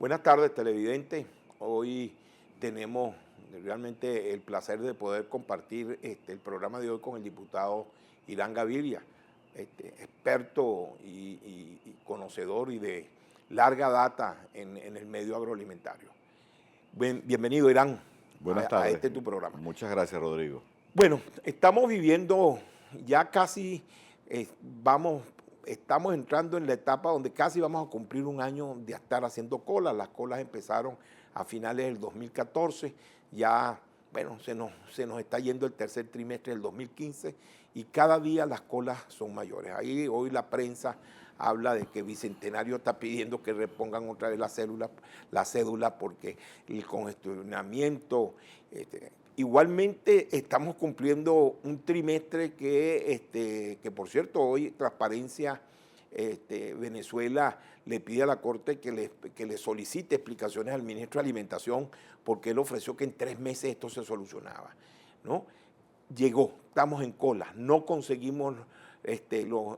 Buenas tardes, televidentes. Hoy tenemos realmente el placer de poder compartir el programa de hoy con el diputado Irán Gaviria, experto y conocedor y de larga data en el medio agroalimentario. Bienvenido, Irán, Buenas a tardes. tu programa. Muchas gracias, Rodrigo. Bueno, estamos viviendo ya casi, estamos entrando en la etapa donde casi vamos a cumplir un año de estar haciendo colas. Las colas empezaron a finales del 2014, ya, bueno, se nos está yendo el tercer trimestre del 2015 y cada día las colas son mayores. Ahí hoy la prensa habla de que Bicentenario está pidiendo que repongan otra vez la cédula porque el congestionamiento. Igualmente estamos cumpliendo un trimestre que por cierto, hoy Transparencia Venezuela le pide a la Corte que le solicite explicaciones al ministro de Alimentación porque él ofreció que en 3 meses esto se solucionaba, ¿no? Llegó, estamos en cola, no conseguimos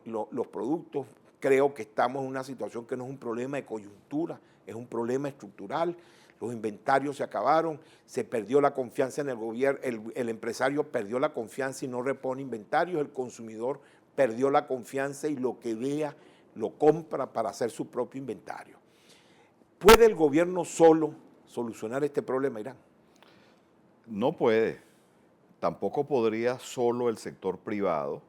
los productos. Creo que estamos en una situación que no es un problema de coyuntura, es un problema estructural. Los inventarios se acabaron, se perdió la confianza en el gobierno, el empresario perdió la confianza y no repone inventarios, el consumidor perdió la confianza y lo que vea lo compra para hacer su propio inventario. ¿Puede el gobierno solo solucionar este problema, Irán? No puede. Tampoco podría solo el sector privado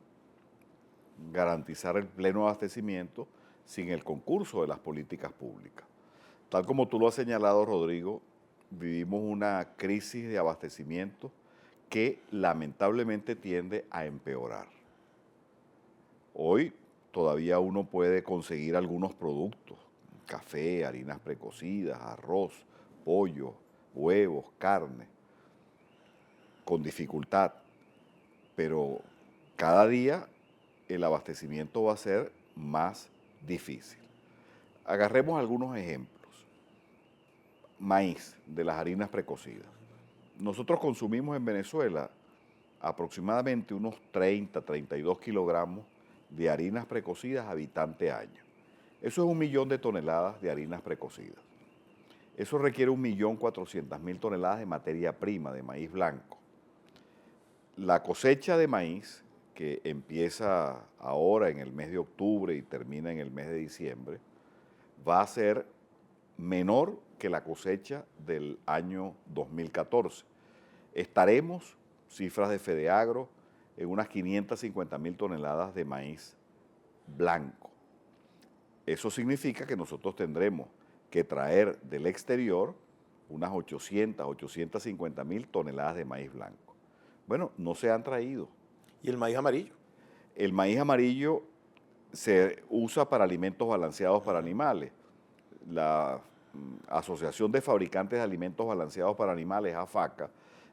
garantizar el pleno abastecimiento sin el concurso de las políticas públicas. Tal como tú lo has señalado, Rodrigo, vivimos una crisis de abastecimiento que lamentablemente tiende a empeorar. Hoy todavía uno puede conseguir algunos productos, café, harinas precocidas, arroz, pollo, huevos, carne, con dificultad, pero cada día el abastecimiento va a ser más difícil. Agarremos algunos ejemplos. Maíz, de las harinas precocidas. Nosotros consumimos en Venezuela aproximadamente unos 32 kilogramos de harinas precocidas habitante año. Eso es 1 millón de toneladas de harinas precocidas. Eso requiere 1.400.000 toneladas de materia prima, de maíz blanco. La cosecha de maíz, que empieza ahora en el mes de octubre y termina en el mes de diciembre, va a ser menor que la cosecha del año 2014. Estaremos, cifras de Fedeagro, en unas 550.000 toneladas de maíz blanco. Eso significa que nosotros tendremos que traer del exterior unas 850.000 toneladas de maíz blanco. Bueno, no se han traído. ¿Y el maíz amarillo? El maíz amarillo se usa para alimentos balanceados para animales. La Asociación de Fabricantes de Alimentos Balanceados para Animales, AFACA,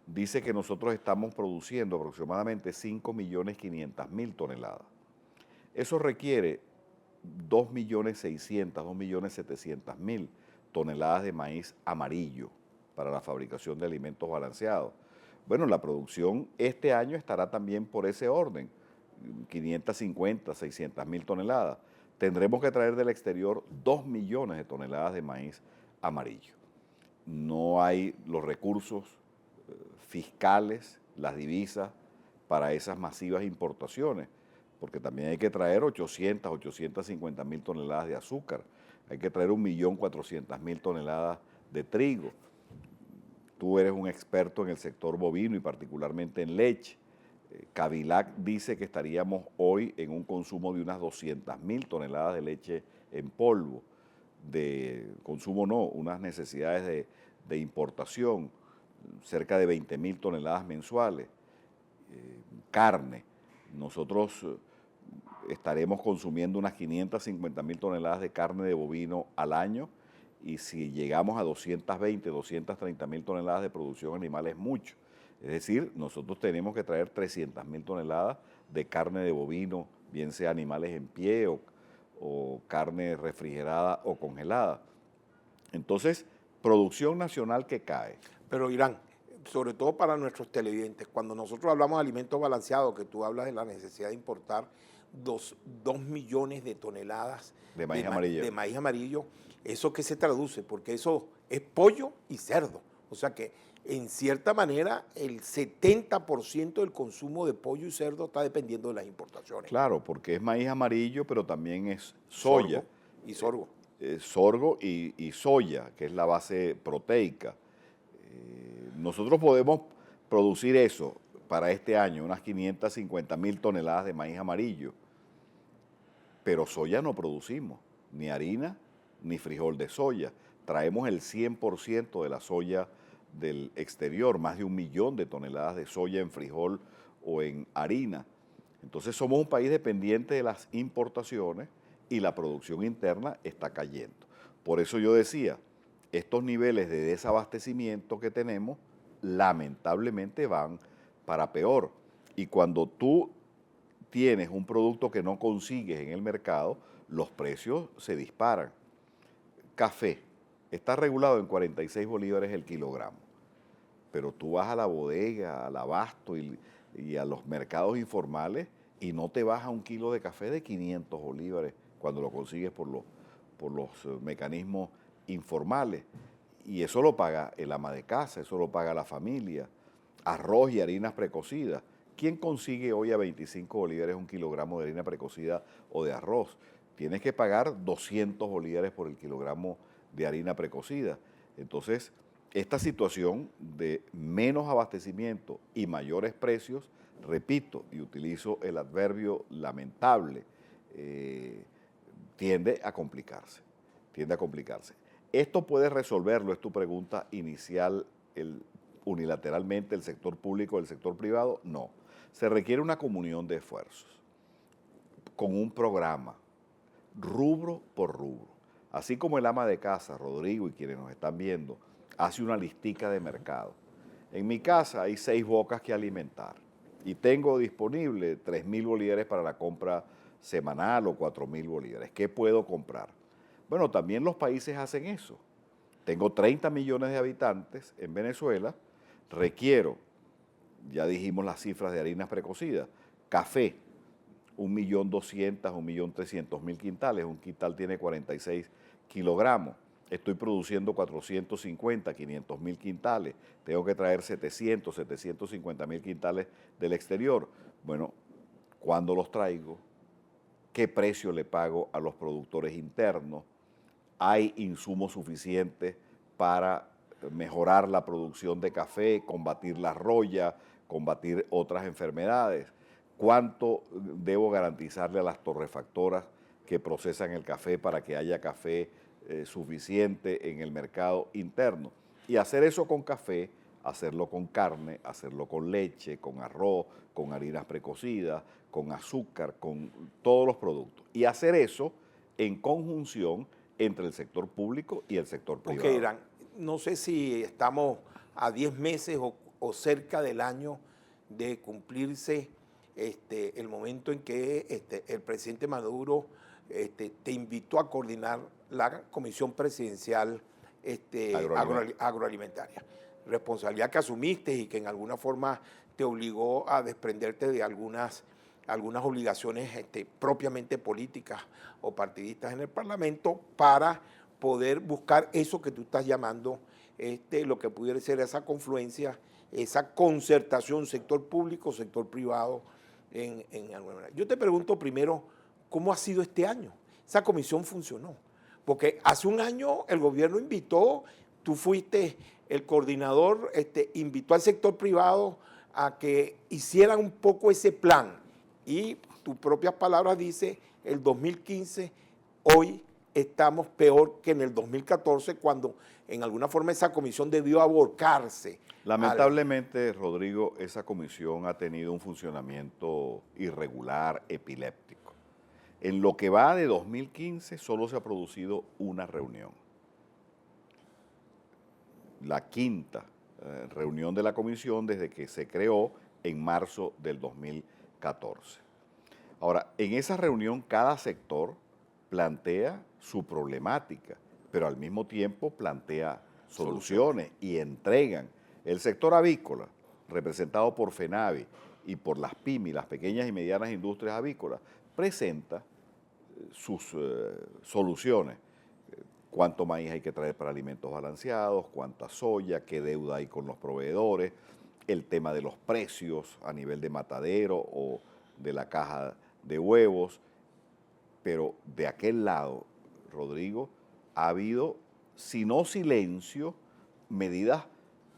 dice que nosotros estamos produciendo aproximadamente 5.500.000 toneladas. Eso requiere 2.600.000, 2.700.000 toneladas de maíz amarillo para la fabricación de alimentos balanceados. Bueno, la producción este año estará también por ese orden, 550, 600.000 toneladas. Tendremos que traer del exterior 2 millones de toneladas de maíz amarillo. No hay los recursos fiscales, las divisas para esas masivas importaciones, porque también hay que traer 850.000 toneladas de azúcar, hay que traer 1.400.000 toneladas de trigo. Tú eres un experto en el sector bovino y particularmente en leche. Cavilac dice que estaríamos hoy en un consumo de unas 200.000 toneladas de leche en polvo, de consumo no, unas necesidades de importación, cerca de 20.000 toneladas mensuales. Carne, nosotros estaremos consumiendo unas 550.000 toneladas de carne de bovino al año y si llegamos a 220, 230.000 toneladas de producción animal es mucho. Es decir, nosotros tenemos que traer 300.000 toneladas de carne de bovino, bien sea animales en pie o carne refrigerada o congelada. Entonces, producción nacional que cae. Pero Irán, sobre todo para nuestros televidentes, cuando nosotros hablamos de alimentos balanceados, que tú hablas de la necesidad de importar, 2 millones de toneladas de maíz amarillo. de maíz amarillo. ¿Eso qué se traduce? Porque eso es pollo y cerdo. O sea que en cierta manera el 70% del consumo de pollo y cerdo está dependiendo de las importaciones. Claro, porque es maíz amarillo, pero también es soya. Y sorgo. Sorgo y soya, que es la base proteica. Nosotros podemos producir eso para este año, unas 550.000 toneladas de maíz amarillo, pero soya no producimos, ni harina, ni frijol de soya. Traemos el 100% de la soya del exterior, más de 1 millón de toneladas de soya en frijol o en harina. Entonces somos un país dependiente de las importaciones y la producción interna está cayendo. Por eso yo decía, estos niveles de desabastecimiento que tenemos lamentablemente van para peor. Y cuando tú tienes un producto que no consigues en el mercado, los precios se disparan. Café está regulado en 46 bolívares el kilogramo, pero tú vas a la bodega, al abasto y a los mercados informales y no te baja un kilo de café de 500 bolívares cuando lo consigues por los mecanismos informales. Y eso lo paga el ama de casa, eso lo paga la familia. Arroz y harinas precocidas. ¿Quién consigue hoy a 25 bolívares un kilogramo de harina precocida o de arroz? Tienes que pagar 200 bolívares por el kilogramo de harina precocida. Entonces, esta situación de menos abastecimiento y mayores precios, repito, y utilizo el adverbio lamentable, tiende a complicarse. Esto puede resolverlo, es tu pregunta inicial, unilateralmente el sector público o el sector privado. No, se requiere una comunión de esfuerzos, con un programa, rubro por rubro. Así como el ama de casa, Rodrigo, y quienes nos están viendo, hace una listica de mercado. En mi casa hay 6 bocas que alimentar y tengo disponible 3.000 bolívares para la compra semanal o 4.000 bolívares. ¿Qué puedo comprar? Bueno, también los países hacen eso. Tengo 30 millones de habitantes en Venezuela, requiero, ya dijimos las cifras de harinas precocidas, café, 1.200.000, 1.300.000 quintales, un quintal tiene 46 kilogramos, estoy produciendo 450, 500.000 quintales, tengo que traer 750.000 quintales del exterior. Bueno, ¿cuándo los traigo? ¿Qué precio le pago a los productores internos? ¿Hay insumos suficientes para mejorar la producción de café, combatir la roya, combatir otras enfermedades? ¿Cuánto debo garantizarle a las torrefactoras que procesan el café para que haya café suficiente en el mercado interno? Y hacer eso con café, hacerlo con carne, hacerlo con leche, con arroz, con harinas precocidas, con azúcar, con todos los productos. Y hacer eso en conjunción entre el sector público y el sector privado. Ok, Irán, no sé si estamos a 10 meses o cerca del año de cumplirse el momento en que el presidente Maduro te invitó a coordinar la Comisión Presidencial agroalimentaria. Responsabilidad que asumiste y que en alguna forma te obligó a desprenderte de algunas obligaciones propiamente políticas o partidistas en el Parlamento para poder buscar eso que tú estás llamando lo que pudiera ser esa confluencia, esa concertación sector público, sector privado en alguna manera. Yo te pregunto primero, ¿cómo ha sido este año? Esa comisión funcionó, porque hace un año el gobierno invitó, tú fuiste el coordinador, invitó al sector privado a que hicieran un poco ese plan y tus propias palabras dice, el 2015, hoy estamos peor que en el 2014 cuando en alguna forma esa comisión debió aborcarse. Lamentablemente, Rodrigo, esa comisión ha tenido un funcionamiento irregular, epiléptico. En lo que va de 2015 solo se ha producido una reunión. La quinta reunión de la comisión desde que se creó en marzo del 2014. Ahora, en esa reunión cada sector plantea su problemática, pero al mismo tiempo plantea soluciones y entregan. El sector avícola, representado por FENAVI y por las PYMI, las pequeñas y medianas industrias avícolas, presenta sus soluciones. Cuánto maíz hay que traer para alimentos balanceados, cuánta soya, qué deuda hay con los proveedores, el tema de los precios a nivel de matadero o de la caja de huevos. Pero de aquel lado, Rodrigo, ha habido, si no silencio, medidas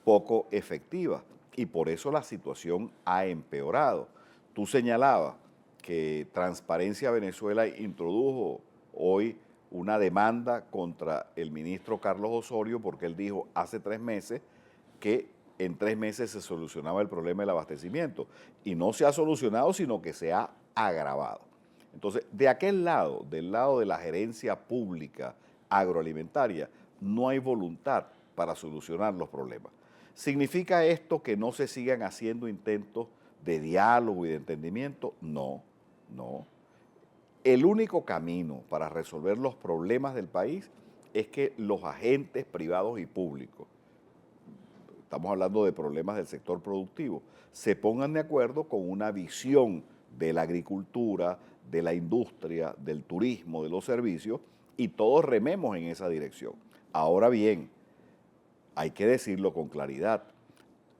poco efectivas. Y por eso la situación ha empeorado. Tú señalabas que Transparencia Venezuela introdujo hoy una demanda contra el ministro Carlos Osorio porque él dijo hace 3 meses que en 3 meses se solucionaba el problema del abastecimiento. Y no se ha solucionado, sino que se ha agravado. Entonces, de aquel lado, del lado de la gerencia pública agroalimentaria, no hay voluntad para solucionar los problemas. ¿Significa esto que no se sigan haciendo intentos de diálogo y de entendimiento? No, no. El único camino para resolver los problemas del país es que los agentes privados y públicos, estamos hablando de problemas del sector productivo, se pongan de acuerdo con una visión de la agricultura, de la industria, del turismo, de los servicios, y todos rememos en esa dirección. Ahora bien, hay que decirlo con claridad,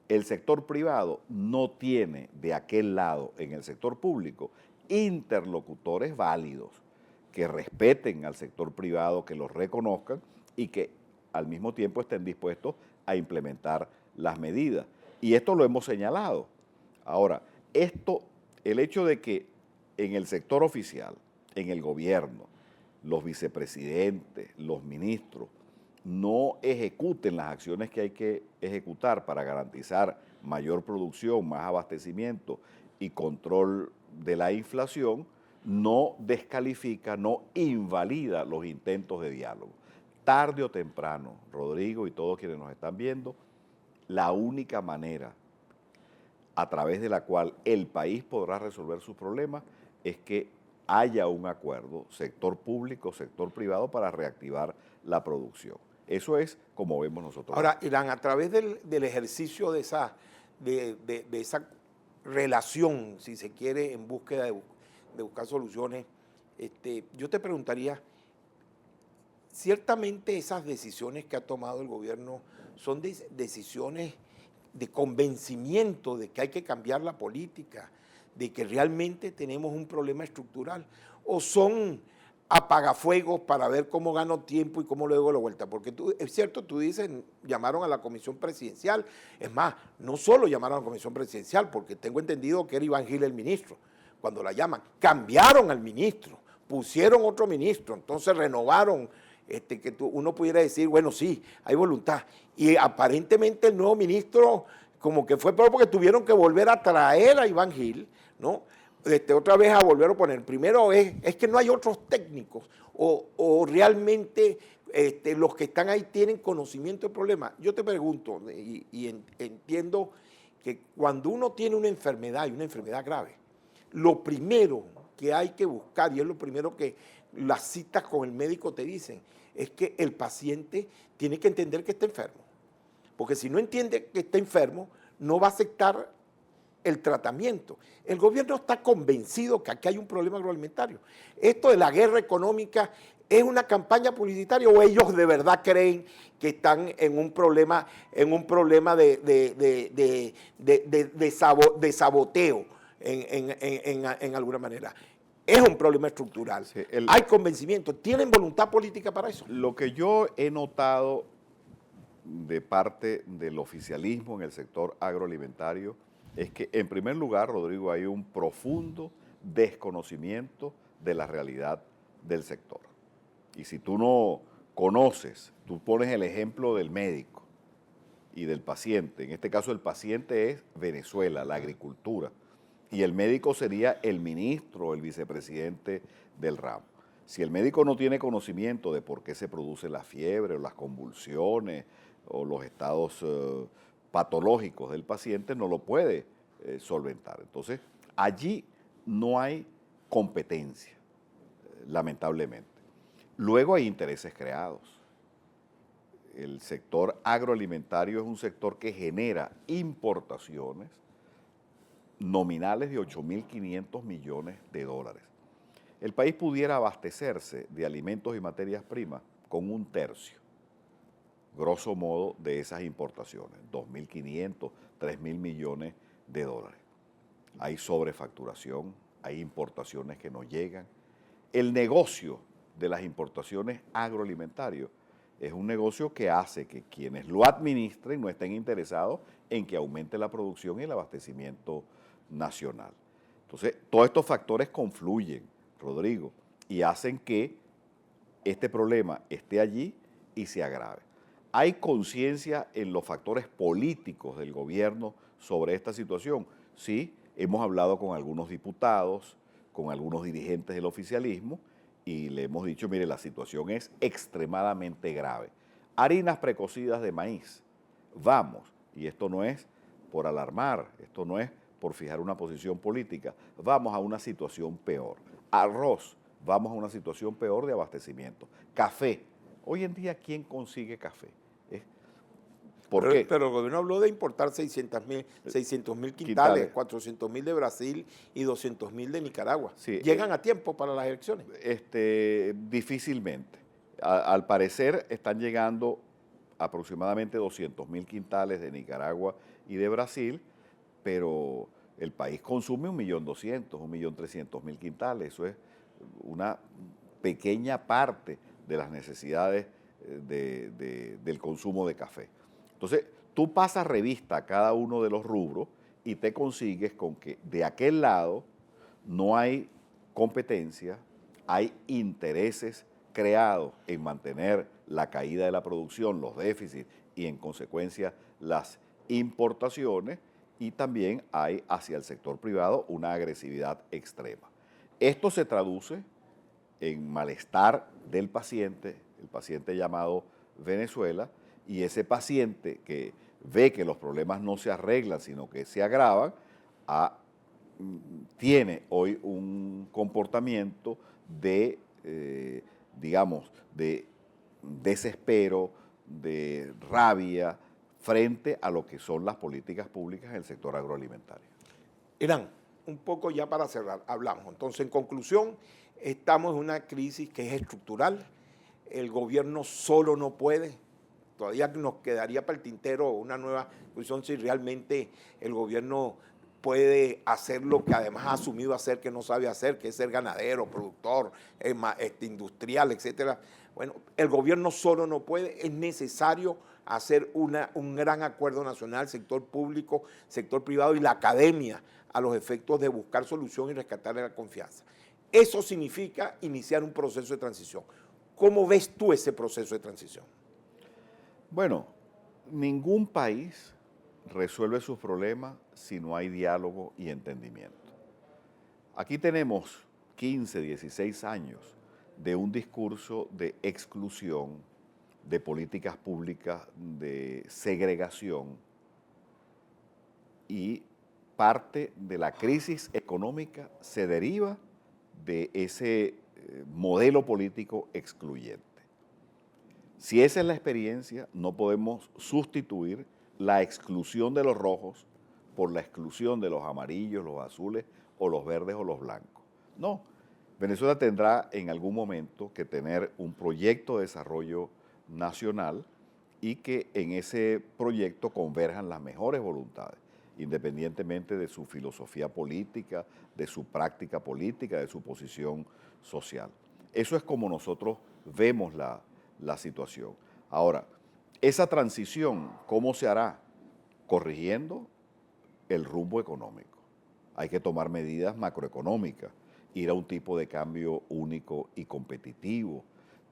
el sector privado no tiene de aquel lado, en el sector público, interlocutores válidos que respeten al sector privado, que los reconozcan y que al mismo tiempo estén dispuestos a implementar las medidas. Y esto lo hemos señalado. Ahora, el hecho de que en el sector oficial, en el gobierno, los vicepresidentes, los ministros, no ejecuten las acciones que hay que ejecutar para garantizar mayor producción, más abastecimiento y control de la inflación, no descalifica, no invalida los intentos de diálogo. Tarde o temprano, Rodrigo y todos quienes nos están viendo, la única manera a través de la cual el país podrá resolver sus problemas es que haya un acuerdo, sector público, sector privado, para reactivar la producción. Eso es como vemos nosotros. Ahora, Irán, a través del ejercicio de esa relación, si se quiere, en búsqueda de buscar soluciones, yo te preguntaría, ciertamente esas decisiones que ha tomado el gobierno son decisiones de convencimiento de que hay que cambiar la política, de que realmente tenemos un problema estructural, o son apagafuegos para ver cómo gano tiempo y cómo luego la vuelta. Porque es cierto, tú dices, llamaron a la comisión presidencial. Es más, no solo llamaron a la comisión presidencial, porque tengo entendido que era Iván Gil el ministro. Cuando la llaman, cambiaron al ministro, pusieron otro ministro, entonces renovaron, que uno pudiera decir, bueno, sí, hay voluntad. Y aparentemente el nuevo ministro, como que fue peor porque tuvieron que volver a traer a Iván Gil, ¿no? Otra vez a volver a poner. Primero es que no hay otros técnicos o realmente los que están ahí tienen conocimiento del problema. Yo te pregunto y entiendo que cuando uno tiene una enfermedad y una enfermedad grave, lo primero que hay que buscar, y es lo primero que las citas con el médico te dicen, es que el paciente tiene que entender que está enfermo. Porque si no entiende que está enfermo, no va a aceptar el tratamiento. El gobierno está convencido que aquí hay un problema agroalimentario. Esto de la guerra económica es una campaña publicitaria o ellos de verdad creen que están en un problema de saboteo en alguna manera. Es un problema estructural. Sí, hay convencimiento. ¿Tienen voluntad política para eso? Lo que yo he notado de parte del oficialismo en el sector agroalimentario es que, en primer lugar, Rodrigo, hay un profundo desconocimiento de la realidad del sector. Y si tú no conoces, tú pones el ejemplo del médico y del paciente. En este caso, el paciente es Venezuela, la agricultura. Y el médico sería el ministro o el vicepresidente del ramo. Si el médico no tiene conocimiento de por qué se produce la fiebre o las convulsiones o los estados patológicos del paciente, no lo puede solventar. Entonces, allí no hay competencia, lamentablemente. Luego hay intereses creados. El sector agroalimentario es un sector que genera importaciones nominales de 8.500 millones de dólares. el país pudiera abastecerse de alimentos y materias primas con 1/3, grosso modo, de esas importaciones, 2.500, 3.000 millones de dólares. Hay sobrefacturación, hay importaciones que no llegan. El negocio de las importaciones agroalimentarias es un negocio que hace que quienes lo administren no estén interesados en que aumente la producción y el abastecimiento nacional. Entonces, todos estos factores confluyen, Rodrigo, y hacen que este problema esté allí y se agrave. ¿Hay conciencia en los factores políticos del gobierno sobre esta situación? Sí, hemos hablado con algunos diputados, con algunos dirigentes del oficialismo y le hemos dicho, mire, la situación es extremadamente grave. Harinas precocidas de maíz, vamos, y esto no es por alarmar, esto no es por fijar una posición política, vamos a una situación peor. Arroz, vamos a una situación peor de abastecimiento. Café, hoy en día, ¿quién consigue café? ¿Por qué? Pero el gobierno habló de importar 600.000 quintales, 400.000 de Brasil y 200.000 de Nicaragua. Sí, ¿Llegan a tiempo para las elecciones? Difícilmente. Al parecer están llegando aproximadamente 200.000 quintales de Nicaragua y de Brasil, pero el país consume 1.200.000, 1.300.000 quintales. Eso es una pequeña parte de las necesidades del consumo de café. Entonces, tú pasas revista a cada uno de los rubros y te consigues con que de aquel lado no hay competencia, hay intereses creados en mantener la caída de la producción, los déficits y en consecuencia las importaciones, y también hay hacia el sector privado una agresividad extrema. Esto se traduce en malestar del paciente, el paciente llamado Venezuela, y ese paciente que ve que los problemas no se arreglan, sino que se agravan, tiene hoy un comportamiento de, digamos, de desespero, de rabia frente a lo que son las políticas públicas en el sector agroalimentario. Irán, un poco ya para cerrar, hablamos. Entonces, en conclusión, estamos en una crisis que es estructural. El gobierno solo no puede. Todavía nos quedaría para el tintero una nueva discusión si realmente el gobierno puede hacer lo que además ha asumido hacer que no sabe hacer, que es ser ganadero, productor, industrial, etcétera. Bueno, el gobierno solo no puede, es necesario hacer un gran acuerdo nacional, sector público, sector privado y la academia a los efectos de buscar solución y rescatar la confianza. Eso significa iniciar un proceso de transición. ¿Cómo ves tú ese proceso de transición? Bueno, ningún país resuelve sus problemas si no hay diálogo y entendimiento. Aquí tenemos 15, 16 años de un discurso de exclusión, de políticas públicas de segregación, y parte de la crisis económica se deriva de ese modelo político excluyente. Si esa es la experiencia, no podemos sustituir la exclusión de los rojos por la exclusión de los amarillos, los azules o los verdes o los blancos. No, Venezuela tendrá en algún momento que tener un proyecto de desarrollo nacional y que en ese proyecto converjan las mejores voluntades, independientemente de su filosofía política, de su práctica política, de su posición social. Eso es como nosotros vemos la situación. Ahora, esa transición, ¿cómo se hará? Corrigiendo el rumbo económico. Hay que tomar medidas macroeconómicas, ir a un tipo de cambio único y competitivo,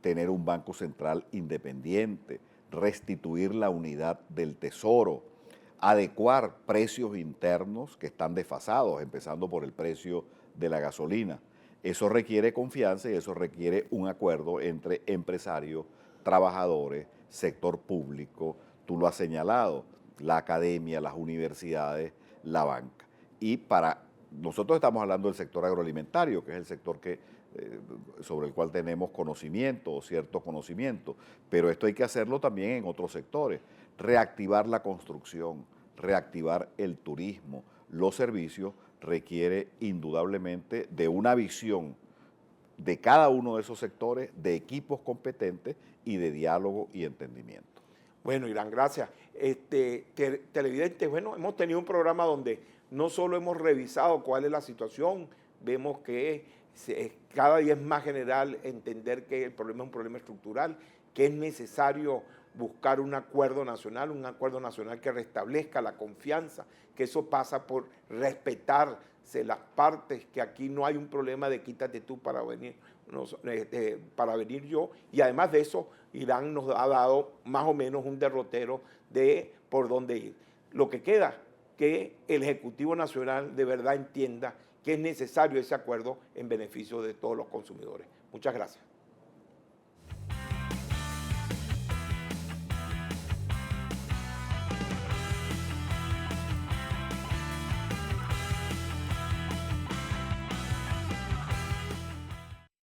tener un banco central independiente, restituir la unidad del tesoro, adecuar precios internos que están desfasados, empezando por el precio de la gasolina. Eso requiere confianza y eso requiere un acuerdo entre empresarios, trabajadores, sector público, tú lo has señalado, la academia, las universidades, la banca. Y nosotros estamos hablando del sector agroalimentario, que es el sector sobre el cual tenemos conocimiento o cierto conocimiento, pero esto hay que hacerlo también en otros sectores. Reactivar la construcción, reactivar el turismo, los servicios, requiere indudablemente de una visión de cada uno de esos sectores, de equipos competentes y de diálogo y entendimiento. Bueno, Irán, gracias. Televidentes, bueno, hemos tenido un programa donde no solo hemos revisado cuál es la situación, vemos que cada día es más general entender que el problema es un problema estructural, que es necesario buscar un acuerdo nacional que restablezca la confianza, que eso pasa por respetarse las partes, que aquí no hay un problema de quítate tú para venir, para venir yo, y además de eso, Irán nos ha dado más o menos un derrotero de por dónde ir. Lo que queda, que el Ejecutivo Nacional de verdad entienda que es necesario ese acuerdo en beneficio de todos los consumidores. Muchas gracias.